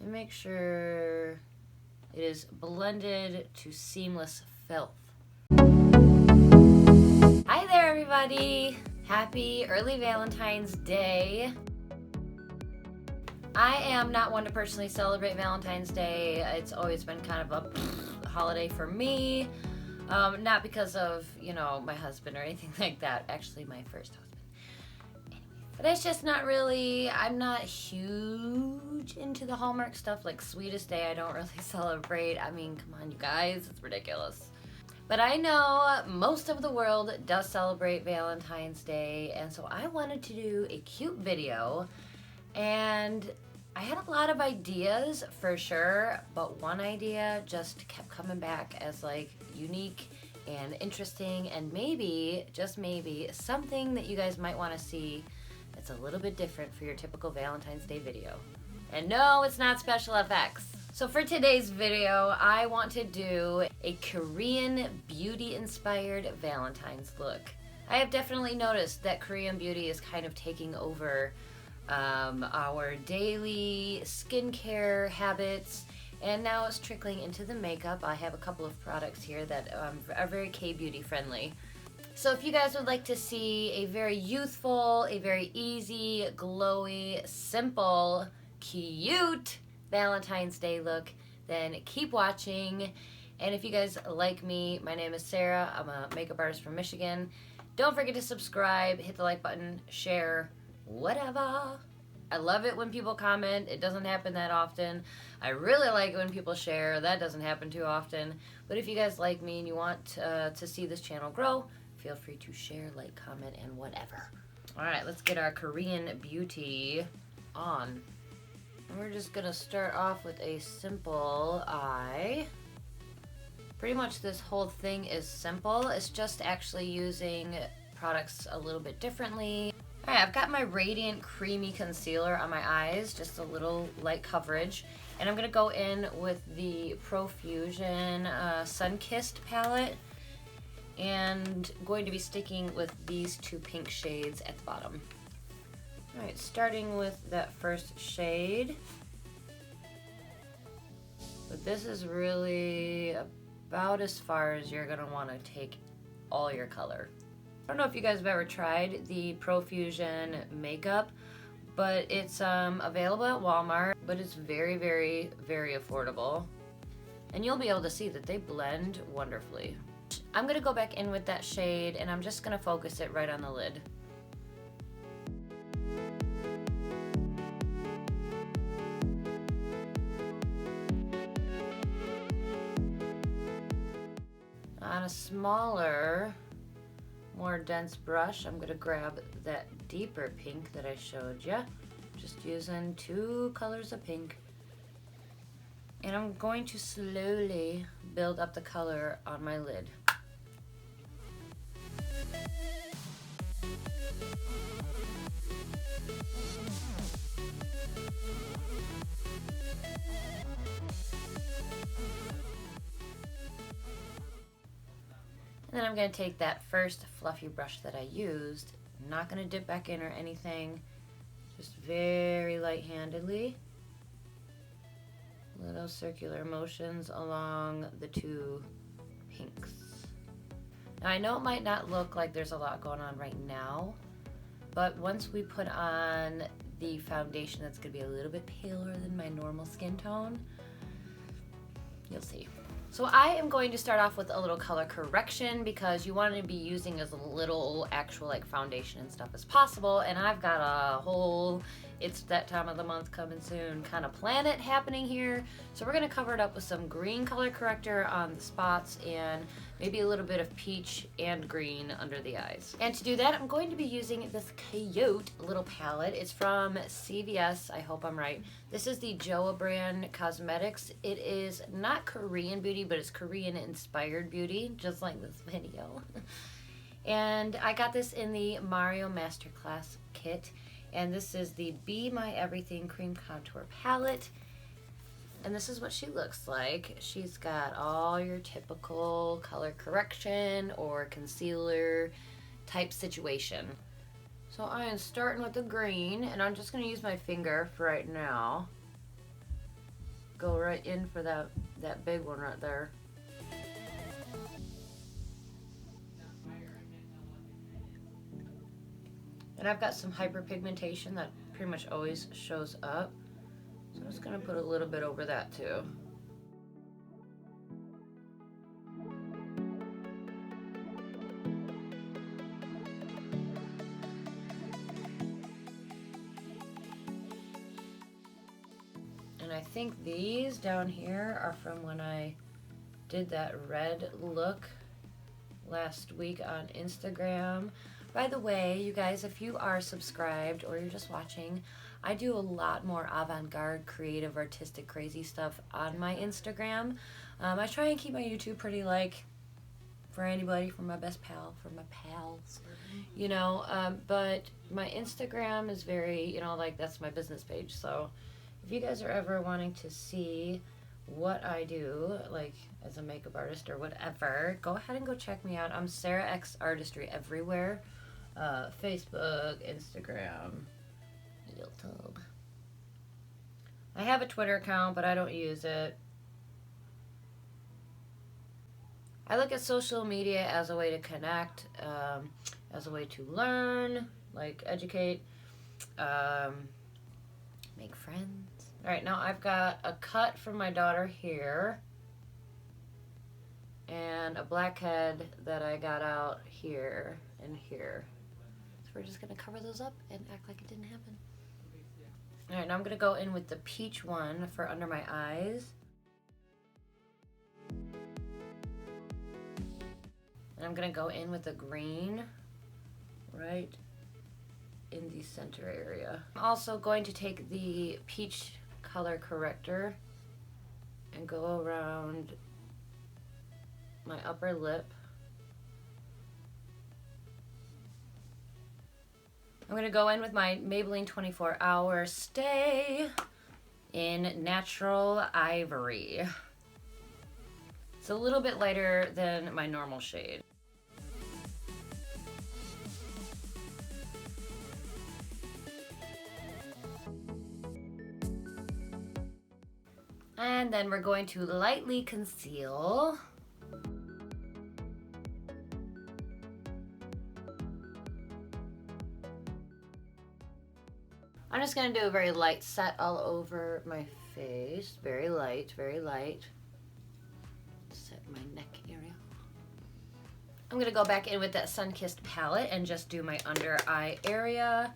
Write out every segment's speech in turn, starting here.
and make sure it is blended to seamless filth. Hi there, everybody. Happy early Valentine's Day. I am not one to personally celebrate Valentine's Day. It's always been kind of a holiday for me. Not because of, my husband or anything like that. Actually, my first husband. But it's just not really, I'm not huge into the Hallmark stuff, like Sweetest Day I don't really celebrate. I mean, come on, you guys, it's ridiculous. But I know most of the world does celebrate Valentine's Day, and so I wanted to do a cute video, and I had a lot of ideas for sure, but one idea just kept coming back as like unique and interesting, and maybe, just maybe, something that you guys might want to see. It's a little bit different for your typical Valentine's Day video. And no, it's not special effects. So for today's video, I want to do a Korean beauty-inspired Valentine's look. I have definitely noticed that Korean beauty is kind of taking over our daily skincare habits, and now it's trickling into the makeup. I have a couple of products here that are very K-beauty friendly. So if you guys would like to see a very youthful, a very easy, glowy, simple, cute Valentine's Day look, then keep watching. And if you guys like me, my name is Sarah. I'm a makeup artist from Michigan. Don't forget to subscribe, hit the like button, share, whatever. I love it when people comment. It doesn't happen that often. I really like it when people share. That doesn't happen too often. But if you guys like me and you want to see this channel grow, feel free to share, like, comment, and whatever. All right, let's get our Korean beauty on. And we're just gonna start off with a simple eye. Pretty much this whole thing is simple. It's just actually using products a little bit differently. All right, I've got my Radiant Creamy Concealer on my eyes, just a little light coverage. And I'm gonna go in with the Profusion Sunkissed palette, and going to be sticking with these two pink shades at the bottom. All right, starting with that first shade. But this is really about as far as you're gonna wanna take all your color. I don't know if you guys have ever tried the Profusion makeup, but it's available at Walmart, but it's very, very, very affordable. And you'll be able to see that they blend wonderfully. I'm gonna go back in with that shade, and I'm just gonna focus it right on the lid. On a smaller, more dense brush, I'm gonna grab that deeper pink that I showed you, just using 2 colors of pink. And I'm going to slowly build up the color on my lid. And then I'm going to take that first fluffy brush that I used. I'm not going to dip back in or anything, just very light-handedly. Little circular motions along the 2 pinks. Now I know it might not look like there's a lot going on right now, but once we put on the foundation that's going to be a little bit paler than my normal skin tone, you'll see. So I am going to start off with a little color correction because you want to be using as little actual like foundation and stuff as possible, and I've got a whole it's that time of the month coming soon kind of planet happening here. So we're going to cover it up with some green color corrector on the spots and maybe a little bit of peach and green under the eyes. And to do that, I'm going to be using this cute little palette. It's from CVS, I hope I'm right. This is the Joa brand cosmetics. It is not Korean beauty, but it's Korean inspired beauty, just like this video. And I got this in the Mario Masterclass kit. And this is the Be My Everything Cream Contour Palette. And this is what she looks like. She's got all your typical color correction or concealer type situation. So I am starting with the green, and I'm just going to use my finger for right now. go right in for that big one right there. And I've got some hyperpigmentation that pretty much always shows up. So I'm just gonna put a little bit over that too. And I think these down here are from when I did that red look last week on Instagram. By the way, you guys, if you are subscribed or you're just watching, I do a lot more avant-garde, creative, artistic, crazy stuff on my Instagram. I try and keep my YouTube pretty, like, for anybody, for my best pal, for my pals, you know, but my Instagram is very, you know, like, that's my business page. So if you guys are ever wanting to see what I do, like as a makeup artist or whatever, go ahead and go check me out. I'm Sarah X Artistry everywhere. Facebook, Instagram, YouTube. I have a Twitter account, but I don't use it. I look at social media as a way to connect, as a way to learn, like educate, make friends. All right, now I've got a cut from my daughter here and a blackhead that I got out here and here. So we're just gonna cover those up and act like it didn't happen. All right, now I'm gonna go in with the peach one for under my eyes. And I'm gonna go in with the green right in the center area. I'm also going to take the peach color corrector and go around my upper lip. I'm gonna go in with my Maybelline 24-hour Stay in Natural Ivory. It's a little bit lighter than my normal shade. And then we're going to lightly conceal. I'm just going to do a very light set all over my face. Very light, very light. Set my neck area. I'm going to go back in with that Sunkissed palette and just do my under eye area.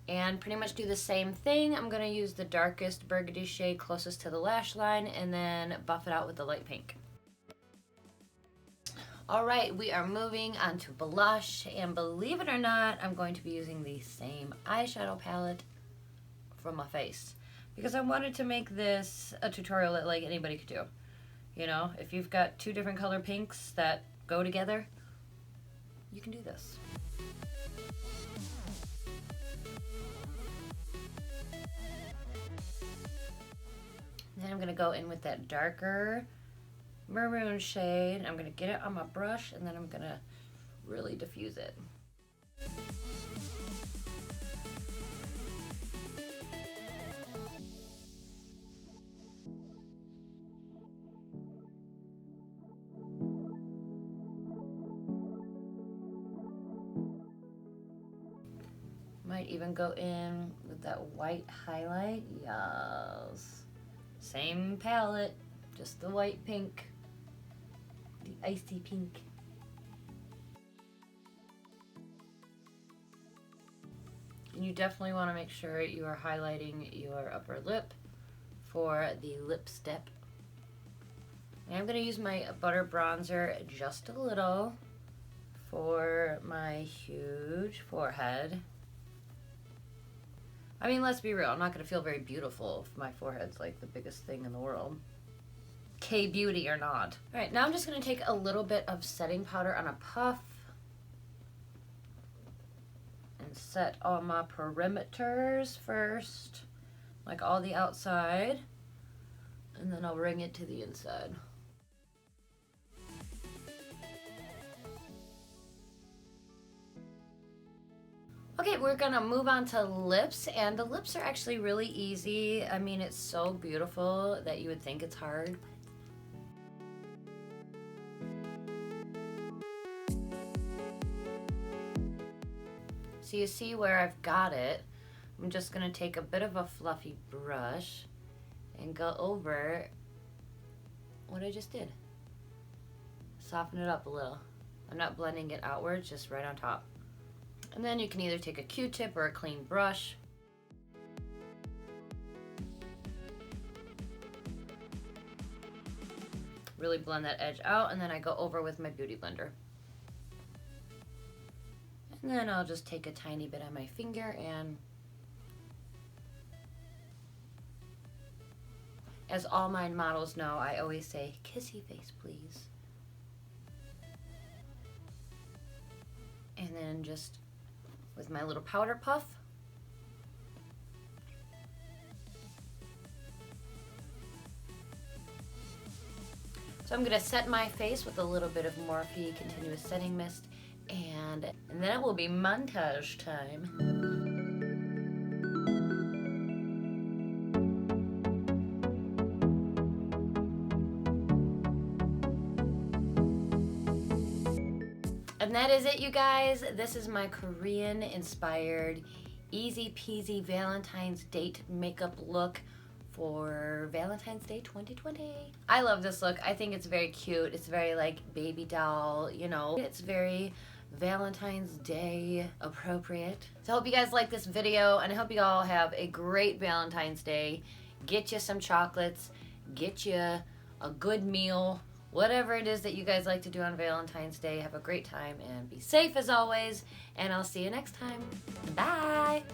And pretty much do the same thing. I'm going to use the darkest burgundy shade closest to the lash line and then buff it out with the light pink. Alright, we are moving on to blush, and believe it or not, I'm going to be using the same eyeshadow palette for my face. Because I wanted to make this a tutorial that like anybody could do. You know, if you've got two different color pinks that go together, you can do this. Then I'm going to go in with that darker maroon shade. I'm going to get it on my brush and then I'm going to really diffuse it. Might even go in with that white highlight. Yes. Same palette, just the white pink, the icy pink. And you definitely want to make sure you are highlighting your upper lip for the lip step. And I'm going to use my butter bronzer just a little for my huge forehead. I mean, let's be real, I'm not going to feel very beautiful if my forehead's like the biggest thing in the world. K-beauty or not. Alright, now I'm just going to take a little bit of setting powder on a puff and set all my perimeters first, like all the outside, and then I'll bring it to the inside. Okay, we're gonna move on to lips, and the lips are actually really easy. I mean, it's so beautiful that you would think it's hard. So you see where I've got it. I'm just gonna take a bit of a fluffy brush and go over what I just did. Soften it up a little. I'm not blending it outwards, just right on top. And then you can either take a Q-tip or a clean brush. Really blend that edge out, and then I go over with my Beauty Blender. And then I'll just take a tiny bit on my finger, and as all my models know, I always say, kissy face, please. And then just with my little powder puff. So I'm gonna set my face with a little bit of Morphe Continuous Setting Mist, and then it will be montage time. And that is it, you guys. This is my Korean inspired easy peasy Valentine's date makeup look for Valentine's Day 2020. I love this look. I think it's very cute. It's very like baby doll, you know. It's very Valentine's Day appropriate. So I hope you guys like this video, and I hope you all have a great Valentine's Day. Get you some chocolates, get you a good meal. Whatever it is that you guys like to do on Valentine's Day, have a great time and be safe as always. And I'll see you next time. Bye!